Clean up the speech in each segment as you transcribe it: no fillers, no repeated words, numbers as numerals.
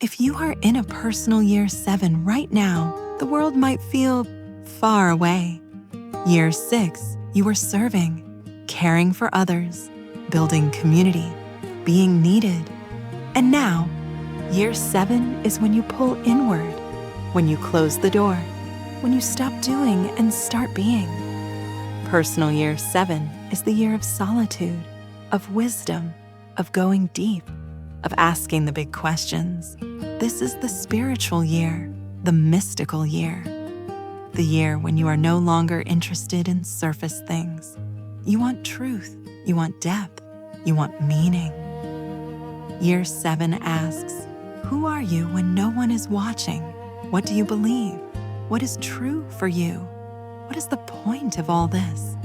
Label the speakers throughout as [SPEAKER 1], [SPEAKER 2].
[SPEAKER 1] If you are in a personal year 7 right now, the world might feel far away. Year 6, you are serving, caring for others, building community, being needed. And now, year 7 is when you pull inward, when you close the door, when you stop doing and start being. Personal year 7 is the year of solitude, of wisdom, of going deep, of asking the big questions. This is the spiritual year, the mystical year. The year when you are no longer interested in surface things. You want truth, you want depth, you want meaning. Year 7 asks, who are you when no one is watching? What do you believe? What is true for you? What is the point of all this?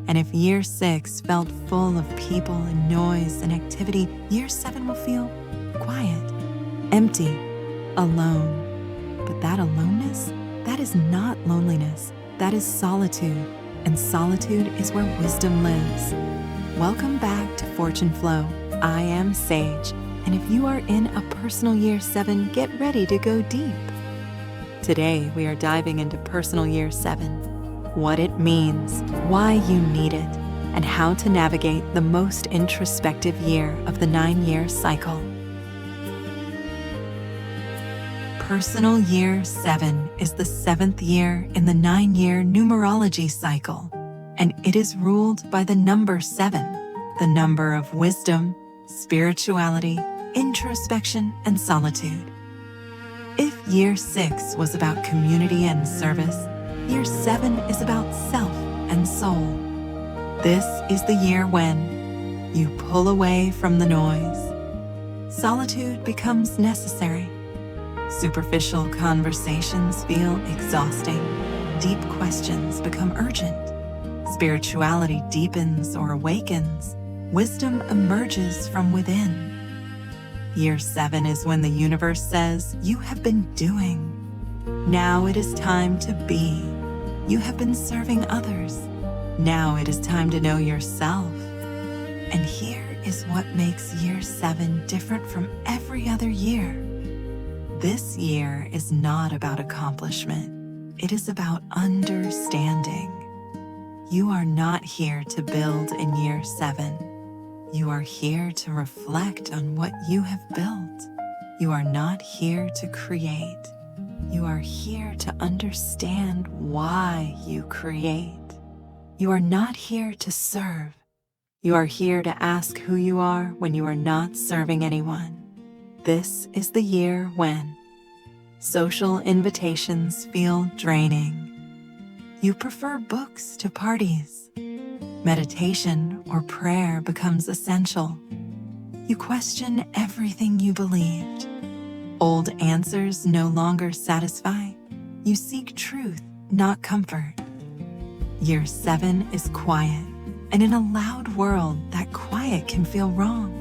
[SPEAKER 1] And if year 6 felt full of people and noise and activity, year 7 will feel quiet, empty, alone. But that aloneness, that is not loneliness. That is solitude. And solitude is where wisdom lives. Welcome back to Fortune Flow. I am Sage. And if you are in a personal year 7, get ready to go deep. Today, we are diving into personal year 7, what it means, why you need it, and how to navigate the most introspective year of the 9-year cycle. Personal year 7 is the 7th year in the 9-year numerology cycle, and it is ruled by the number 7, the number of wisdom, spirituality, introspection, and solitude. If year 6 was about community and service, year 7 is about self and soul. This is the year when you pull away from the noise. Solitude becomes necessary. Superficial conversations feel exhausting. Deep questions become urgent. Spirituality deepens or awakens. Wisdom emerges from within. Year 7 is when the universe says, you have been doing. Now it is time to be. You have been serving others. Now it is time to know yourself. And here is what makes year 7 different from every other year. This year is not about accomplishment. It is about understanding. You are not here to build in year 7. You are here to reflect on what you have built. You are not here to create. You are here to understand why you create. You are not here to serve. You are here to ask who you are when you are not serving anyone. This is the year when social invitations feel draining. You prefer books to parties. Meditation or prayer becomes essential. You question everything you believed. Old answers no longer satisfy. You seek truth, not comfort. Year 7 is quiet, and in a loud world, that quiet can feel wrong.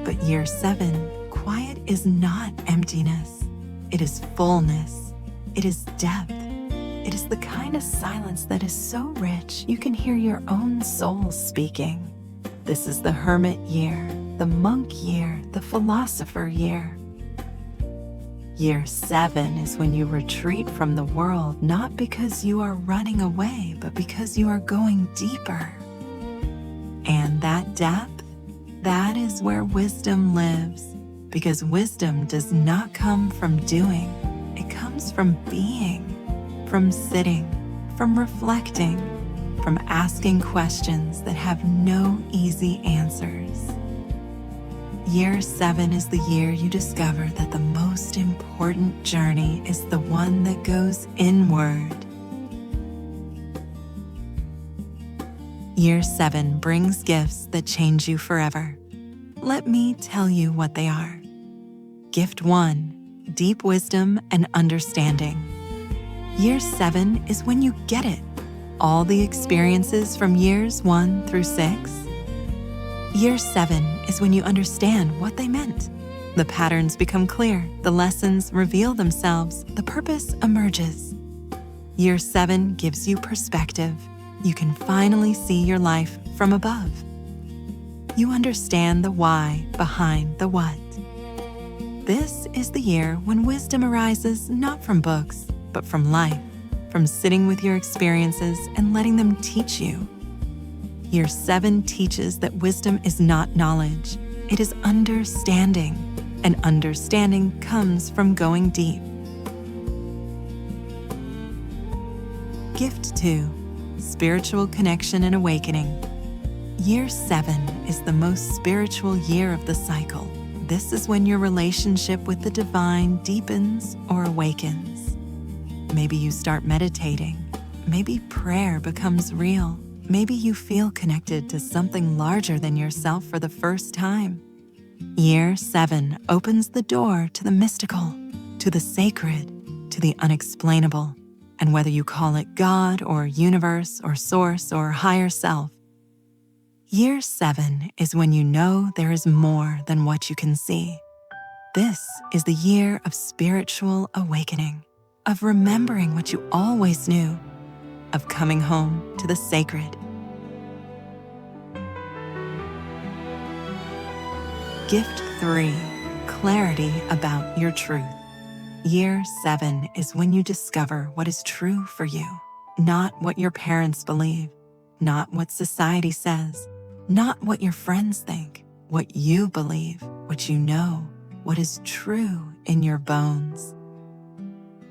[SPEAKER 1] But year 7, quiet is not emptiness. It is fullness. It is depth. It is the kind of silence that is so rich you can hear your own soul speaking. This is the hermit year, the monk year, the philosopher year. Year 7 is when you retreat from the world, not because you are running away, but because you are going deeper. And that depth, that is where wisdom lives, because wisdom does not come from doing. It comes from being. From sitting, from reflecting, from asking questions that have no easy answers. Year 7 is the year you discover that the most important journey is the one that goes inward. Year 7 brings gifts that change you forever. Let me tell you what they are. Gift 1, deep wisdom and understanding. Year 7 is when you get it, all the experiences from years 1 through 6. Year 7 is when you understand what they meant. The patterns become clear, the lessons reveal themselves, the purpose emerges. Year 7 gives you perspective. You can finally see your life from above. You understand the why behind the what. This is the year when wisdom arises not from books, but from life, from sitting with your experiences and letting them teach you. Year 7 teaches that wisdom is not knowledge, it is understanding, and understanding comes from going deep. Gift 2, spiritual connection and awakening. Year 7 is the most spiritual year of the cycle. This is when your relationship with the divine deepens or awakens. Maybe you start meditating. Maybe prayer becomes real. Maybe you feel connected to something larger than yourself for the first time. Year 7 opens the door to the mystical, to the sacred, to the unexplainable. And whether you call it God or universe or source or higher self, Year 7 is when you know there is more than what you can see. This is the year of spiritual awakening, of remembering what you always knew, of coming home to the sacred. Gift 3, clarity about your truth. Year 7 is when you discover what is true for you, not what your parents believe, not what society says, not what your friends think, what you believe, what you know, what is true in your bones.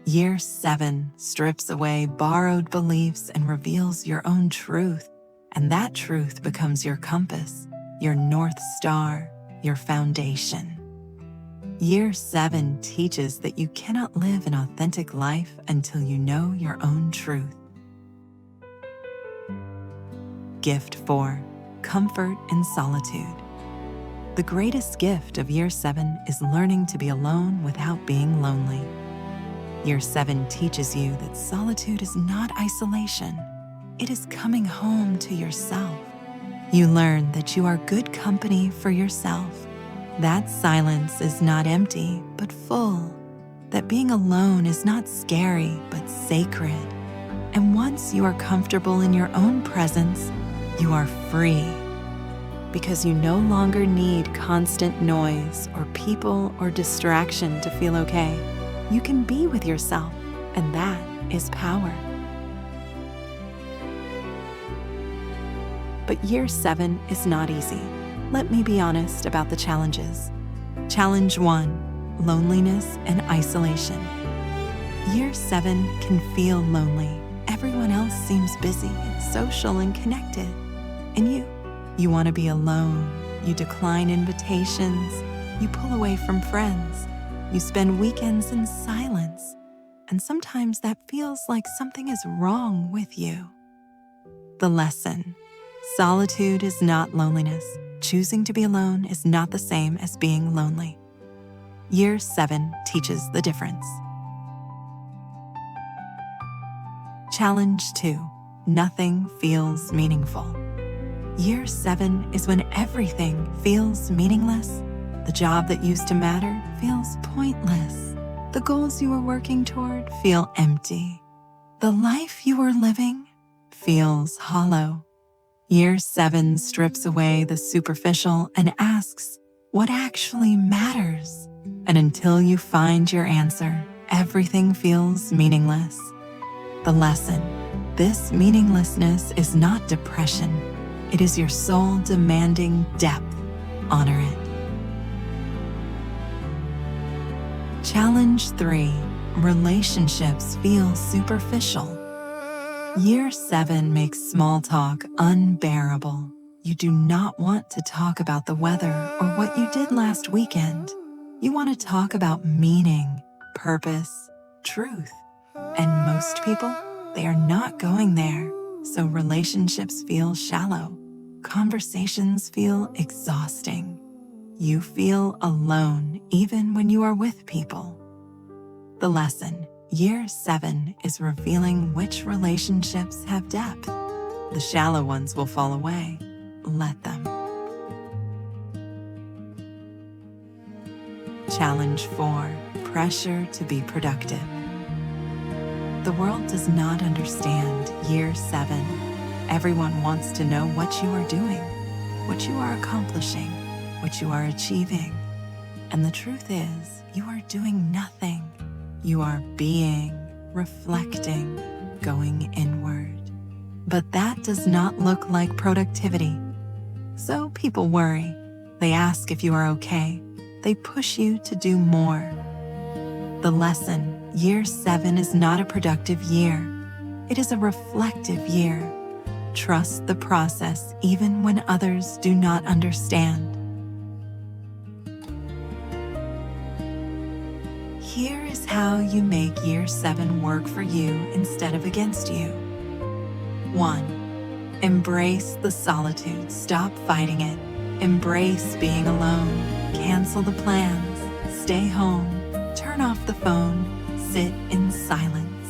[SPEAKER 1] Year 7 strips away borrowed beliefs and reveals your own truth, and that truth becomes your compass, your North Star, your foundation. Year 7 teaches that you cannot live an authentic life until you know your own truth. Gift 4, comfort in solitude. The greatest gift of Year 7 is learning to be alone without being lonely. Year 7 teaches you that solitude is not isolation. It is coming home to yourself. You learn that you are good company for yourself. That silence is not empty, but full. That being alone is not scary, but sacred. And once you are comfortable in your own presence, you are free. Because you no longer need constant noise or people or distraction to feel okay. You can be with yourself, and that is power. But Year 7 is not easy. Let me be honest about the challenges. Challenge 1, loneliness and isolation. Year 7 can feel lonely. Everyone else seems busy and social and connected. And you want to be alone. You decline invitations. You pull away from friends. You spend weekends in silence. And sometimes that feels like something is wrong with you. The lesson: solitude is not loneliness. Choosing to be alone is not the same as being lonely. Year 7 teaches the difference. Challenge 2, nothing feels meaningful. Year 7 is when everything feels meaningless. The job that used to matter feels pointless. The goals you were working toward feel empty. The life you were living feels hollow. Year 7 strips away the superficial and asks, what actually matters? And until you find your answer, everything feels meaningless. The lesson: this meaninglessness is not depression. It is your soul demanding depth. Honor it. Challenge 3, relationships feel superficial. Year 7 makes small talk unbearable. You do not want to talk about the weather or what you did last weekend. You want to talk about meaning, purpose, truth. And most people, they are not going there. So relationships feel shallow. Conversations feel exhausting. You feel alone even when you are with people. The lesson: Year 7 is revealing which relationships have depth. The shallow ones will fall away. Let them. Challenge 4, pressure to be productive. The world does not understand Year 7. Everyone wants to know what you are doing, what you are accomplishing, what you are achieving. And the truth is, you are doing nothing. You are being, reflecting, going inward. But that does not look like productivity. So people worry. They ask if you are okay. They push you to do more. The lesson, year 7 is not a productive year. It is a reflective year. Trust the process even when others do not understand. Here is how you make year 7 work for you instead of against you. 1. Embrace the solitude. Stop fighting it. Embrace being alone. Cancel the plans. Stay home. Turn off the phone. Sit in silence.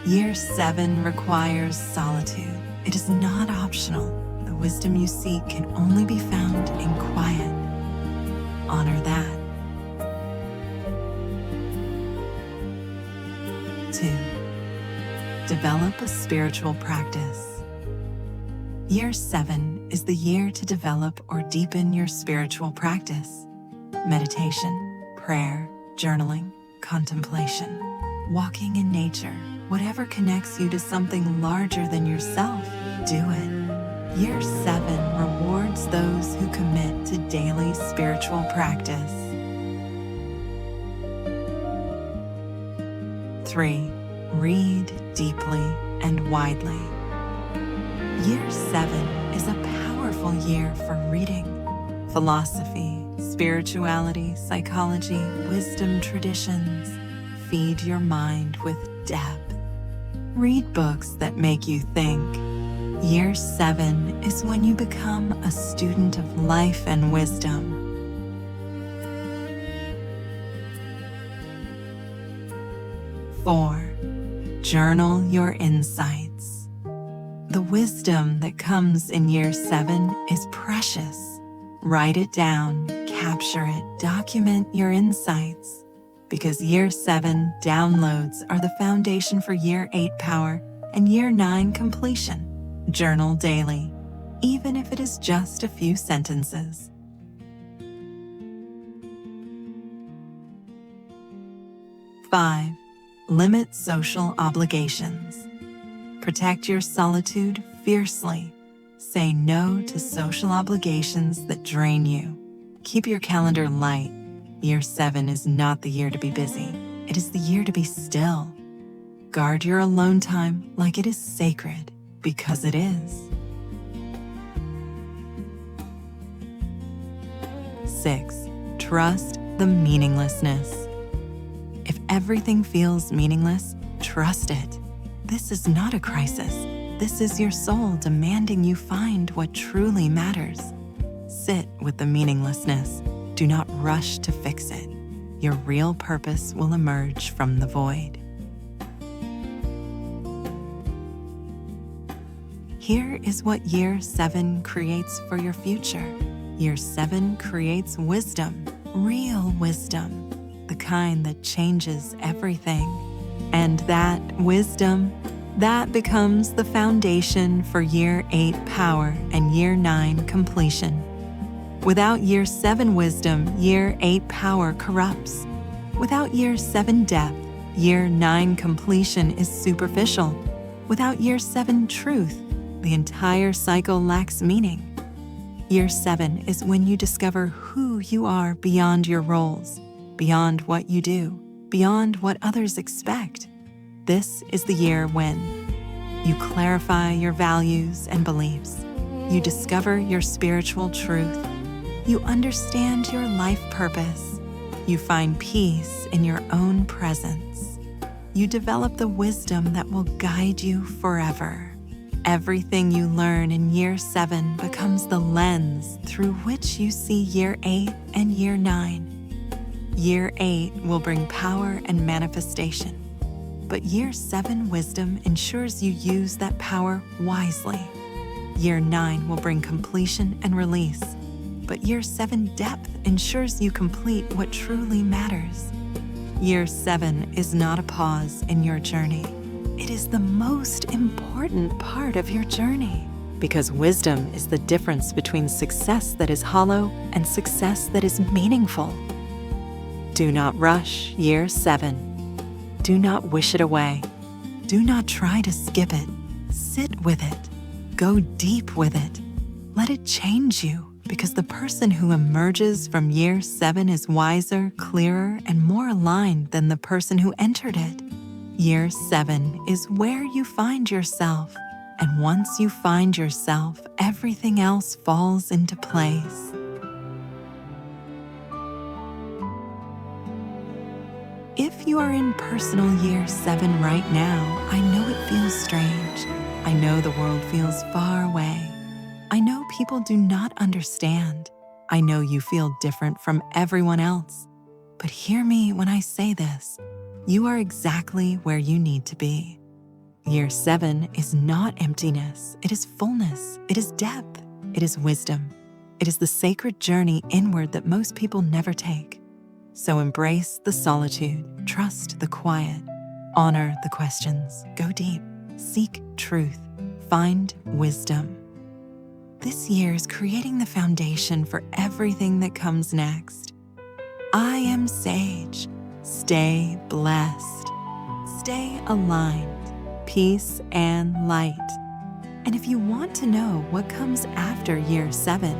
[SPEAKER 1] Year 7 requires solitude. It is not optional. The wisdom you seek can only be found in quiet. Honor that. 2. Develop a spiritual practice. Year 7 is the year to develop or deepen your spiritual practice. Meditation, prayer, journaling, contemplation, walking in nature, whatever connects you to something larger than yourself, do it. Year 7 rewards those who commit to daily spiritual practice. 3. Read deeply and widely. Year 7 is a powerful year for reading. Philosophy, spirituality, psychology, wisdom traditions. Feed your mind with depth. Read books that make you think. Year 7 is when you become a student of life and wisdom. 4. Journal your insights. The wisdom that comes in year 7 is precious. Write it down, capture it, document your insights. Because year 7 downloads are the foundation for year 8 power and year 9 completion. Journal daily, even if it is just a few sentences. 5. Limit social obligations. Protect your solitude fiercely. Say no to social obligations that drain you. Keep your calendar light. Year 7 is not the year to be busy. It is the year to be still. Guard your alone time like it is sacred, because it is. 6. Trust the meaninglessness. If everything feels meaningless, trust it. This is not a crisis. This is your soul demanding you find what truly matters. Sit with the meaninglessness. Do not rush to fix it. Your real purpose will emerge from the void. Here is what year 7 creates for your future. Year 7 creates wisdom, real wisdom, the kind that changes everything. And that wisdom, that becomes the foundation for year 8 power and year 9 completion. Without year 7 wisdom, year 8 power corrupts. Without year 7 depth, year 9 completion is superficial. Without year 7 truth, the entire cycle lacks meaning. Year 7 is when you discover who you are beyond your roles, beyond what you do, beyond what others expect. This is the year when you clarify your values and beliefs. You discover your spiritual truth. You understand your life purpose. You find peace in your own presence. You develop the wisdom that will guide you forever. Everything you learn in year 7 becomes the lens through which you see year 8 and year 9. Year 8 will bring power and manifestation, but year 7 wisdom ensures you use that power wisely. Year 9 will bring completion and release, but year 7 depth ensures you complete what truly matters. Year 7 is not a pause in your journey. It is the most important part of your journey, because wisdom is the difference between success that is hollow and success that is meaningful. Do not rush year 7. Do not wish it away. Do not try to skip it. Sit with it. Go deep with it. Let it change you, because the person who emerges from year 7 is wiser, clearer, and more aligned than the person who entered it. Year 7 is where you find yourself, and once you find yourself, everything else falls into place. If you are in personal year 7 right now, I know it feels strange. I know the world feels far away. I know people do not understand. I know you feel different from everyone else. But hear me when I say this. You are exactly where you need to be. Year 7 is not emptiness. It is fullness. It is depth. It is wisdom. It is the sacred journey inward that most people never take. So embrace the solitude, trust the quiet, honor the questions, go deep, seek truth, find wisdom. This year is creating the foundation for everything that comes next. I am Sage. Stay blessed. Stay aligned. Peace and light. And if you want to know what comes after year 7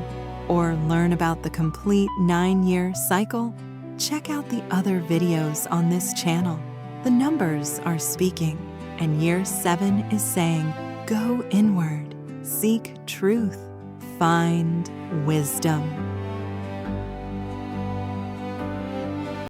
[SPEAKER 1] or learn about the complete 9-year cycle, check out the other videos on this channel. The numbers are speaking, and year 7 is saying, go inward, seek truth, find wisdom.